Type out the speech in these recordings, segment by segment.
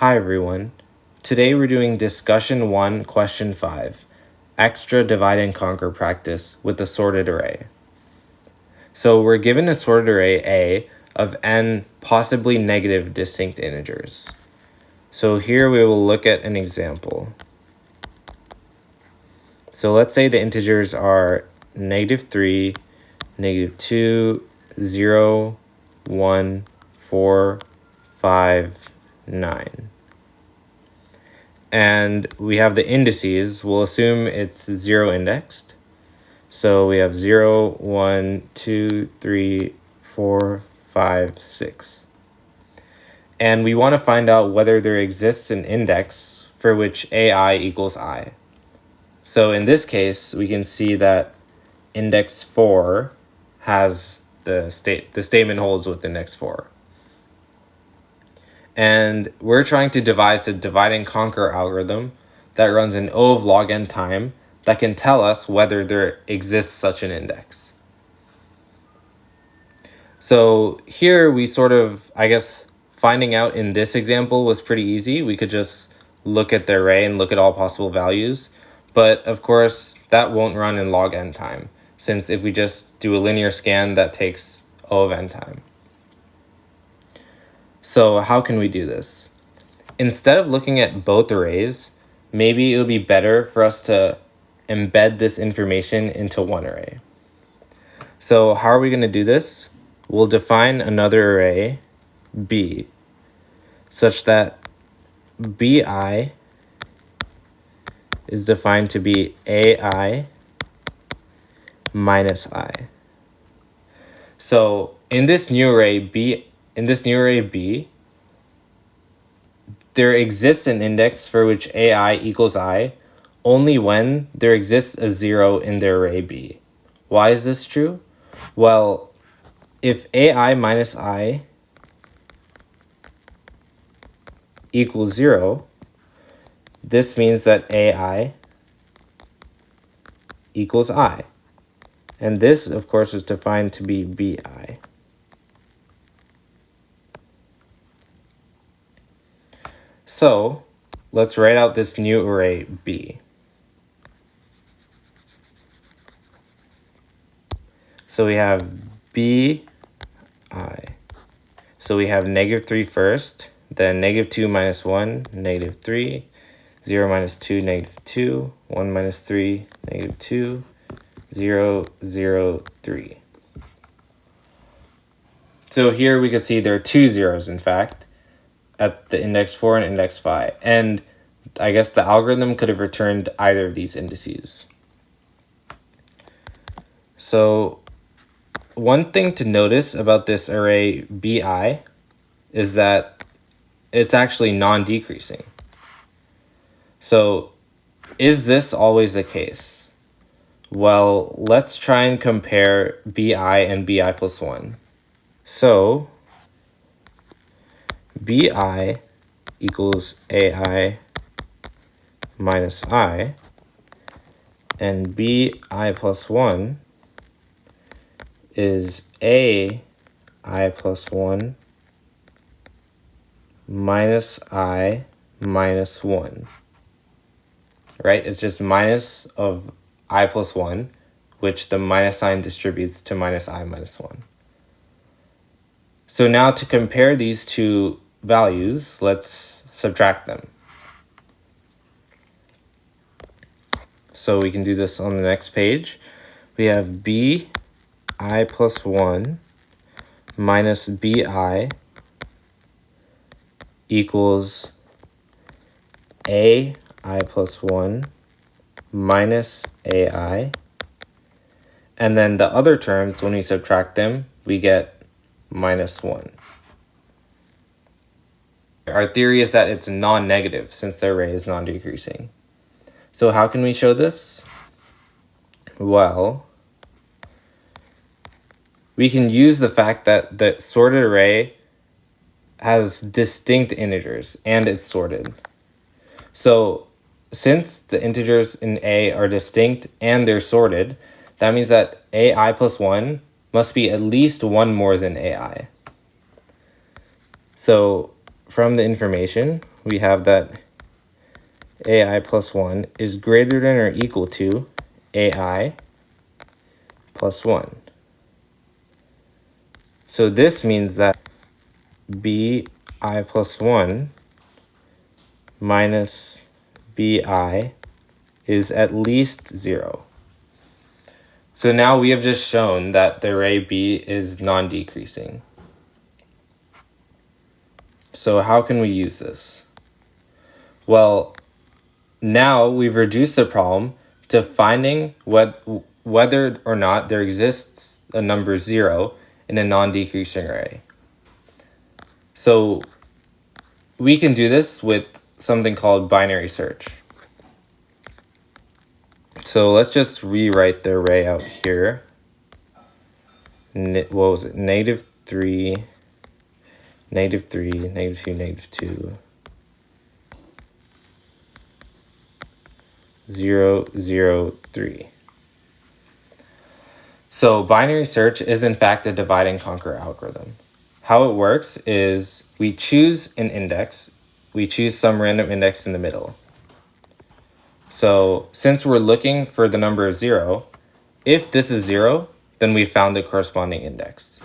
Hi everyone. Today we're doing discussion 1, question 5, extra divide and conquer practice with the sorted array. So we're given a sorted array A of n possibly negative distinct integers. So here we will look at an example. So let's say the integers are -3, -2, 0, 1, 4, 5, 9. And we have the indices. We'll assume it's 0 indexed. So we have 0, 1, 2, 3, 4, 5, 6. And we want to find out whether there exists an index for which AI equals I. So in this case, we can see that index 4 has the statement holds with index 4. And we're trying to devise a divide and conquer algorithm that runs in O of log n time that can tell us whether there exists such an index. So here we finding out in this example was pretty easy. We could just look at the array and look at all possible values. But of course, that won't run in log n time, since if we just do a linear scan, that takes O of n time. So how can we do this? Instead of looking at both arrays, maybe it would be better for us to embed this information into one array. So how are we going to do this? We'll define another array, B, such that BI is defined to be AI minus I. So in this new array B, there exists an index for which AI equals I only when there exists a 0 in the array B. Why is this true? Well, if AI minus I equals 0, this means that AI equals I. And this, of course, is defined to be BI. So let's write out this new array B. So we have BI. So we have -3 first, then -2 minus 1, -3, 0 minus 2, -2, 1 minus 3, -2, 0, 0, 3. So here we could see there are two zeros, in fact, at the index 4 and index 5. And I guess the algorithm could have returned either of these indices. So one thing to notice about this array BI is that it's actually non-decreasing. So is this always the case? Well, let's try and compare BI and BI plus 1. So BI equals AI minus I, and BI plus 1 is AI plus 1 minus I minus 1. Right? It's just minus of I plus 1, which the minus sign distributes to minus I minus 1. So now to compare these two values, let's subtract them. So we can do this on the next page. We have BI plus 1 minus BI equals AI plus 1 minus AI. And then the other terms, when we subtract them, we get -1. Our theory is that it's non-negative since the array is non-decreasing. So how can we show this? Well, we can use the fact that the sorted array has distinct integers and it's sorted. So since the integers in A are distinct and they're sorted, that means that AI plus 1 must be at least one more than AI. So from the information, we have that AI plus 1 is greater than or equal to AI plus 1. So this means that BI plus 1 minus BI is at least 0. So now we have just shown that the array B is non-decreasing. So how can we use this? Well, now we've reduced the problem to finding whether or not there exists a number 0 in a non-decreasing array. So we can do this with something called binary search. So let's just rewrite the array out here. What was it? -3, -3, -2, -2, 0, 0, 3. So binary search is in fact a divide and conquer algorithm. How it works is we choose an index, we choose some random index in the middle. So since we're looking for the number 0, if this is 0, then we found the corresponding index.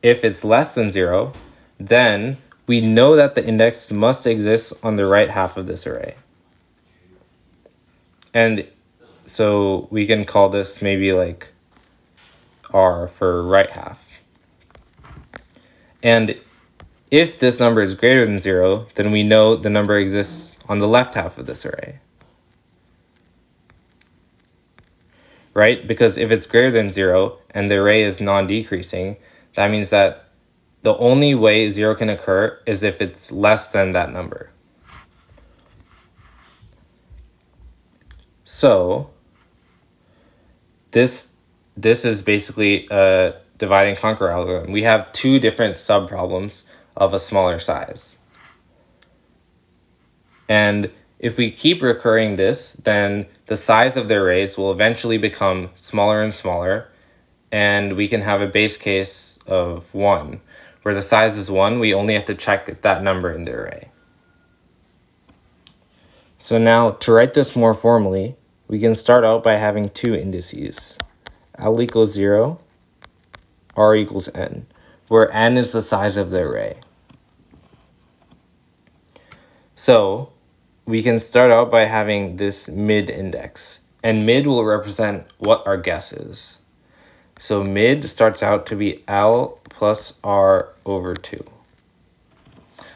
If it's less than 0, then we know that the index must exist on the right half of this array. And so we can call this maybe like R for right half. And if this number is greater than 0, then we know the number exists on the left half of this array. Right? Because if it's greater than 0 and the array is non-decreasing, that means that the only way 0 can occur is if it's less than that number. So this is basically a divide and conquer algorithm. We have two different subproblems of a smaller size. And if we keep recurring this, then the size of the arrays will eventually become smaller and smaller, and we can have a base case of 1. Where the size is 1, we only have to check that number in the array. So now, to write this more formally, we can start out by having two indices. L equals 0, R equals n, where n is the size of the array. So we can start out by having this mid index, and mid will represent what our guess is. So mid starts out to be L plus R over 2.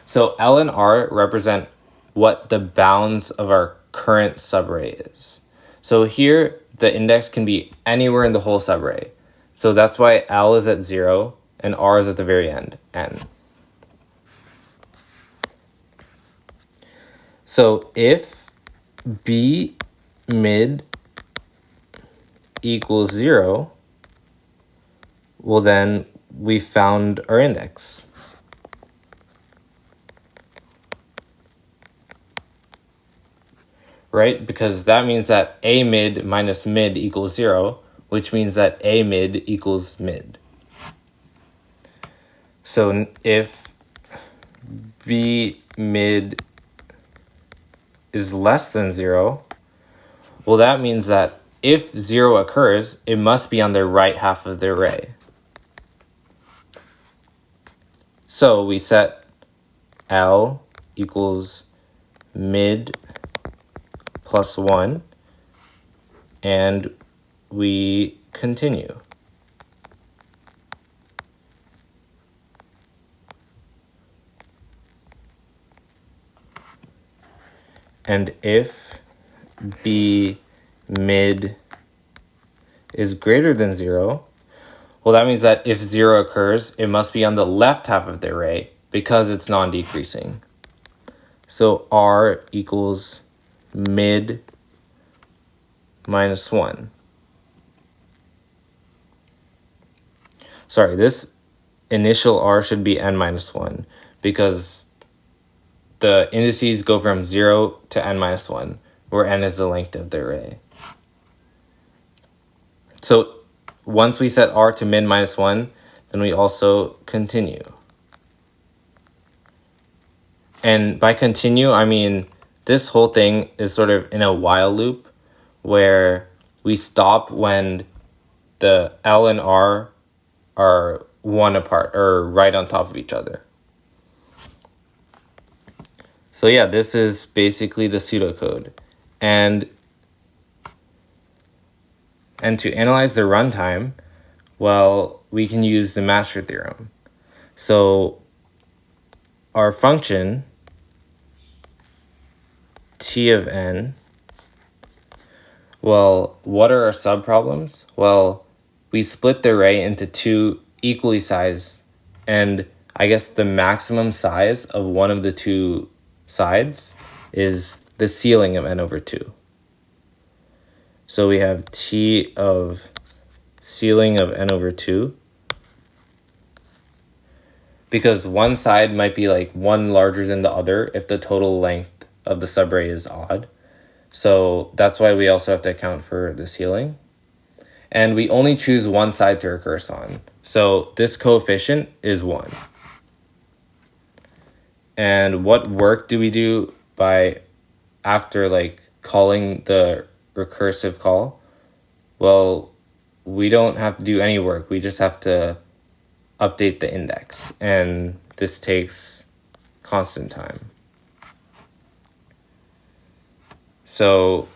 So L and R represent what the bounds of our current subarray is. So here, the index can be anywhere in the whole subarray. So that's why L is at 0 and R is at the very end, n. So if B mid equals 0, well then we found our index. Right? Because that means that A mid minus mid equals 0, which means that A mid equals mid. So if B mid is less than 0, well that means that if 0 occurs, it must be on the right half of the array. So we set L equals mid plus 1, and we continue. And if B mid is greater than 0, well that means that if 0 occurs, it must be on the left half of the array because it's non-decreasing. So R equals mid minus 1. Sorry, this initial R should be n minus 1 because the indices go from 0 to n minus 1, where n is the length of the array. So once we set R to min minus 1, then we also continue. And by continue, I mean this whole thing is sort of in a while loop where we stop when the L and R are one apart or right on top of each other. So yeah, this is basically the pseudocode. And to analyze the runtime, well, we can use the master theorem. So our function t of n, well, what are our subproblems? Well, we split the array into two equally sized, and I guess the maximum size of one of the two sides is the ceiling of n over 2. So we have t of ceiling of n over 2, because one side might be like one larger than the other if the total length of the subarray is odd. So that's why we also have to account for the ceiling. And we only choose one side to recurse on. So this coefficient is 1. And what work do we do by after like calling the recursive call? Well, we don't have to do any work. We just have to update the index. And this takes constant time. So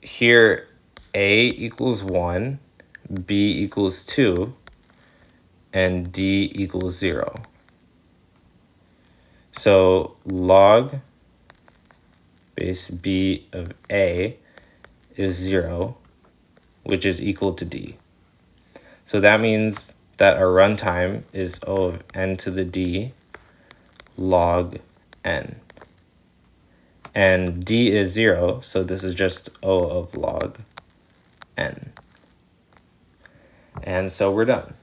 here A equals 1, B equals 2, and D equals 0. So log base B of A is 0, which is equal to D. So that means that our runtime is O of n to the D log n. And D is 0, so this is just O of log n. And so we're done.